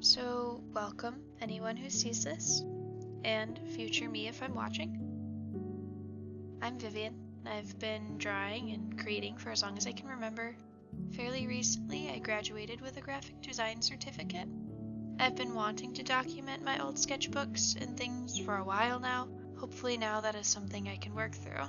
So, welcome anyone who sees this, and future me if I'm watching. I'm Vivian. I've been drawing and creating for as long as I can remember. Fairly recently, I graduated with a graphic design certificate. I've been wanting to document my old sketchbooks and things for a while now. Hopefully now that is something I can work through.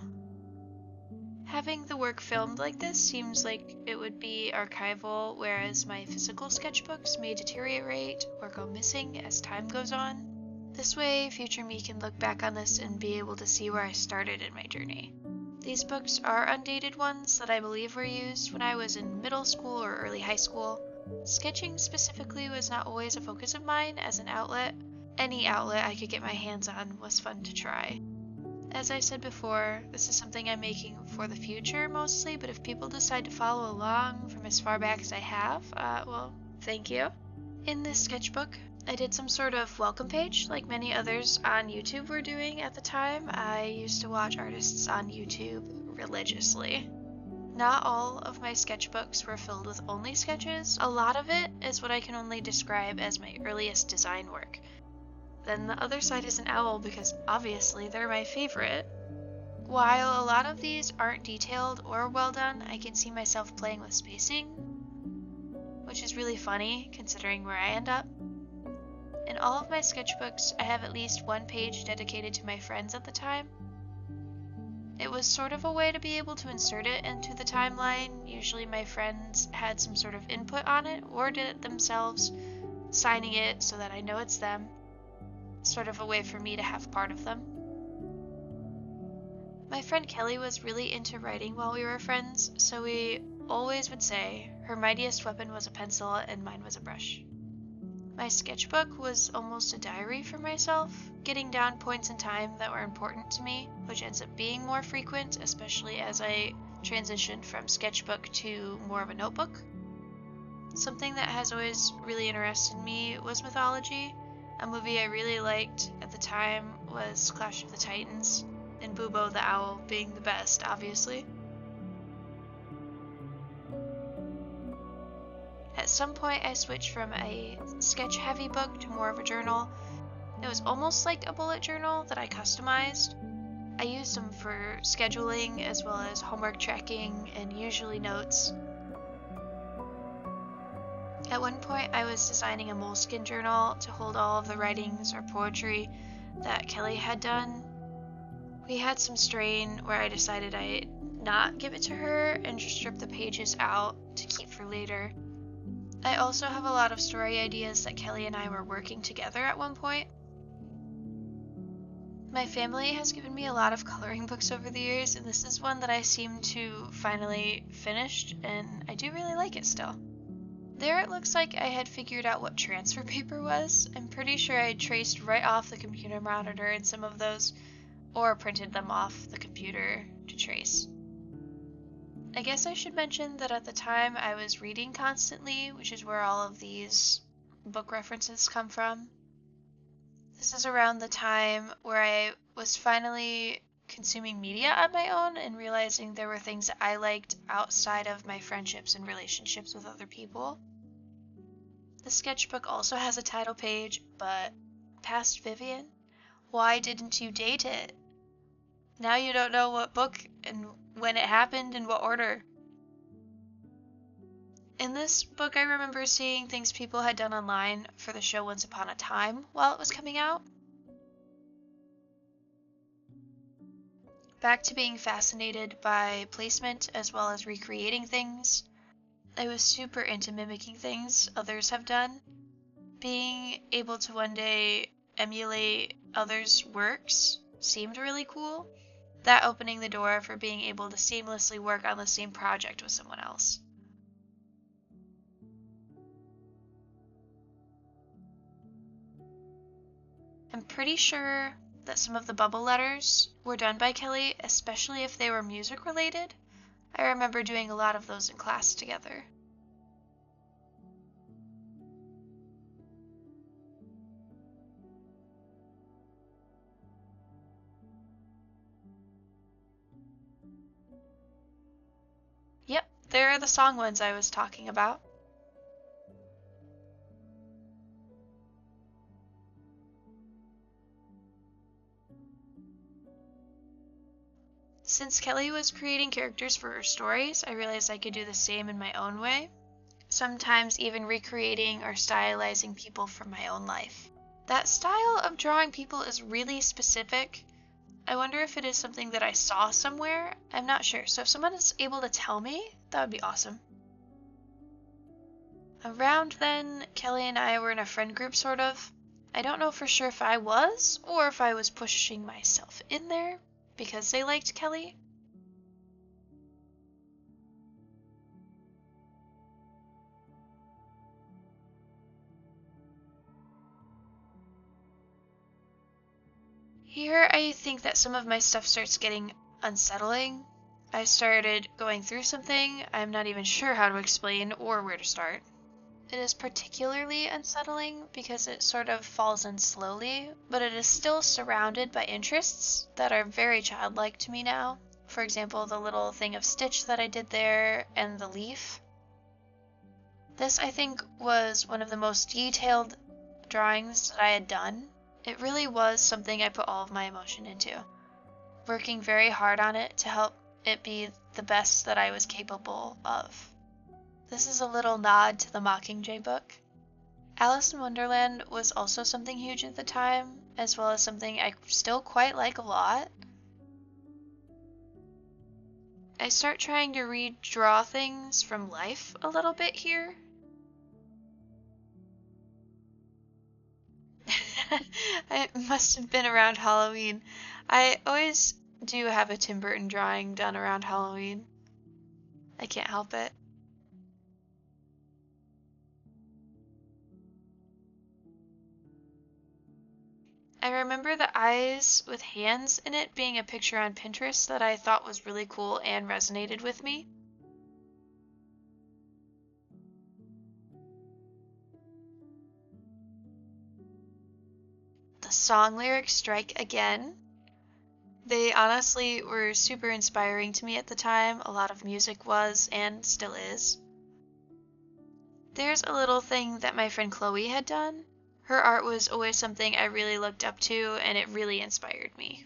Having the work filmed like this seems like it would be archival, whereas my physical sketchbooks may deteriorate or go missing as time goes on. This way, future me can look back on this and be able to see where I started in my journey. These books are undated ones that I believe were used when I was in middle school or early high school. Sketching specifically was not always a focus of mine as an outlet. Any outlet I could get my hands on was fun to try. As I said before, this is something I'm making for the future mostly, but if people decide to follow along from as far back as I have, well, thank you. In this sketchbook, I did some sort of welcome page like many others on YouTube were doing at the time. I used to watch artists on YouTube religiously. Not all of my sketchbooks were filled with only sketches. A lot of it is what I can only describe as my earliest design work. Then the other side is an owl because obviously they're my favorite. While a lot of these aren't detailed or well done, I can see myself playing with spacing, which is really funny considering where I end up. In all of my sketchbooks, I have at least one page dedicated to my friends at the time. It was sort of a way to be able to insert it into the timeline. Usually my friends had some sort of input on it or did it themselves, signing it so that I know it's them. Sort of a way for me to have part of them. My friend Kelly was really into writing while we were friends, so we always would say her mightiest weapon was a pencil and mine was a brush. My sketchbook was almost a diary for myself, getting down points in time that were important to me, which ends up being more frequent, especially as I transitioned from sketchbook to more of a notebook. Something that has always really interested me was mythology. A movie I really liked at the time was Clash of the Titans, and Bubo the Owl being the best, obviously. At some point I switched from a sketch-heavy book to more of a journal. It was almost like a bullet journal that I customized. I used them for scheduling as well as homework tracking and usually notes. At one point, I was designing a moleskin journal to hold all of the writings or poetry that Kelly had done. We had some strain where I decided I'd not give it to her and just strip the pages out to keep for later. I also have a lot of story ideas that Kelly and I were working together at one point. My family has given me a lot of coloring books over the years, and this is one that I seem to finally finished, and I do really like it still. There it looks like I had figured out what transfer paper was. I'm pretty sure I traced right off the computer monitor in some of those, or printed them off the computer to trace. I guess I should mention that at the time I was reading constantly, which is where all of these book references come from. This is around the time where I was finally consuming media on my own and realizing there were things that I liked outside of my friendships and relationships with other people. The sketchbook also has a title page, but past Vivian, why didn't you date it? Now you don't know what book and when it happened and what order. In this book, I remember seeing things people had done online for the show Once Upon a Time while it was coming out. Back to being fascinated by placement as well as recreating things. I was super into mimicking things others have done. Being able to one day emulate others' works seemed really cool. That opening the door for being able to seamlessly work on the same project with someone else. I'm pretty sure that some of the bubble letters were done by Kelly, especially if they were music related. I remember doing a lot of those in class together. Yep, there are the song ones I was talking about. Since Kelly was creating characters for her stories, I realized I could do the same in my own way, sometimes even recreating or stylizing people from my own life. That style of drawing people is really specific. I wonder if it is something that I saw somewhere. I'm not sure, so if someone is able to tell me, that would be awesome. Around then, Kelly and I were in a friend group, sort of. I don't know for sure if I was, or if I was pushing myself in there because they liked Kelly. Here, I think that some of my stuff starts getting unsettling. I started going through something I'm not even sure how to explain or where to start. It is particularly unsettling because it sort of falls in slowly, but it is still surrounded by interests that are very childlike to me now. For example, the little thing of stitch that I did there and the leaf. This, I think, was one of the most detailed drawings that I had done. It really was something I put all of my emotion into, working very hard on it to help it be the best that I was capable of. This is a little nod to the Mockingjay book. Alice in Wonderland was also something huge at the time, as well as something I still quite like a lot. I start trying to redraw things from life a little bit here. It must have been around Halloween. I always do have a Tim Burton drawing done around Halloween. I can't help it. I remember the eyes with hands in it being a picture on Pinterest that I thought was really cool and resonated with me. The song lyrics strike again. They honestly were super inspiring to me at the time. A lot of music was and still is. There's a little thing that my friend Chloe had done. Her art was always something I really looked up to, and it really inspired me.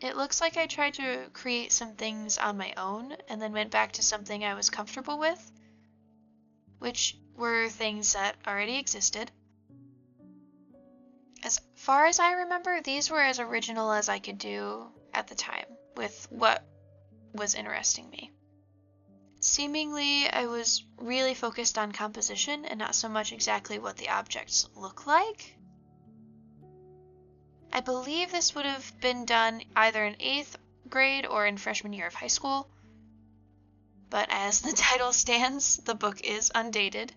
It looks like I tried to create some things on my own and then went back to something I was comfortable with, which were things that already existed. As far as I remember, these were as original as I could do at the time with what was interesting me. Seemingly, I was really focused on composition and not so much exactly what the objects look like. I believe this would have been done either in 8th grade or in freshman year of high school. But as the title stands, the book is undated.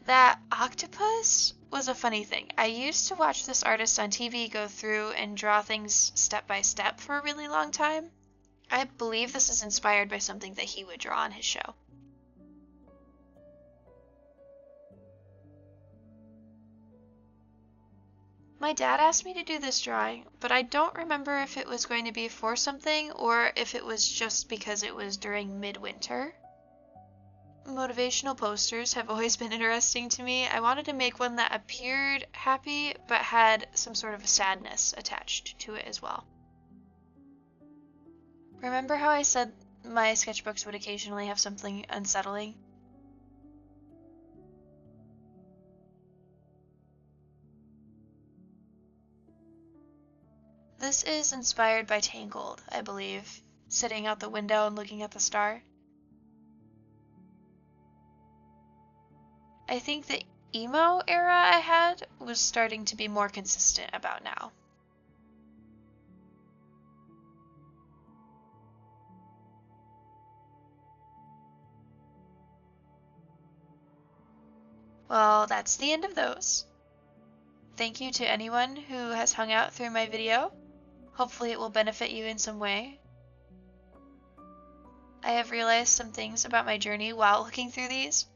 That octopus was a funny thing. I used to watch this artist on TV go through and draw things step by step for a really long time. I believe this is inspired by something that he would draw on his show. My dad asked me to do this drawing, but I don't remember if it was going to be for something or if it was just because it was during midwinter. Motivational posters have always been interesting to me. I wanted to make one that appeared happy but had some sort of sadness attached to it as well. Remember how I said my sketchbooks would occasionally have something unsettling? This is inspired by Tangled, I believe, sitting out the window and looking at the star. I think the emo era I had was starting to be more consistent about now. Well, that's the end of those. Thank you to anyone who has hung out through my video. Hopefully it will benefit you in some way. I have realized some things about my journey while looking through these.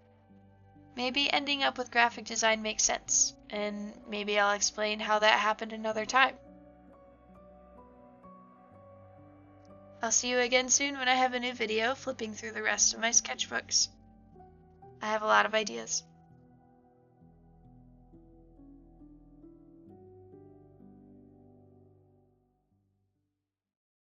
Maybe ending up with graphic design makes sense, and maybe I'll explain how that happened another time. I'll see you again soon when I have a new video flipping through the rest of my sketchbooks. I have a lot of ideas.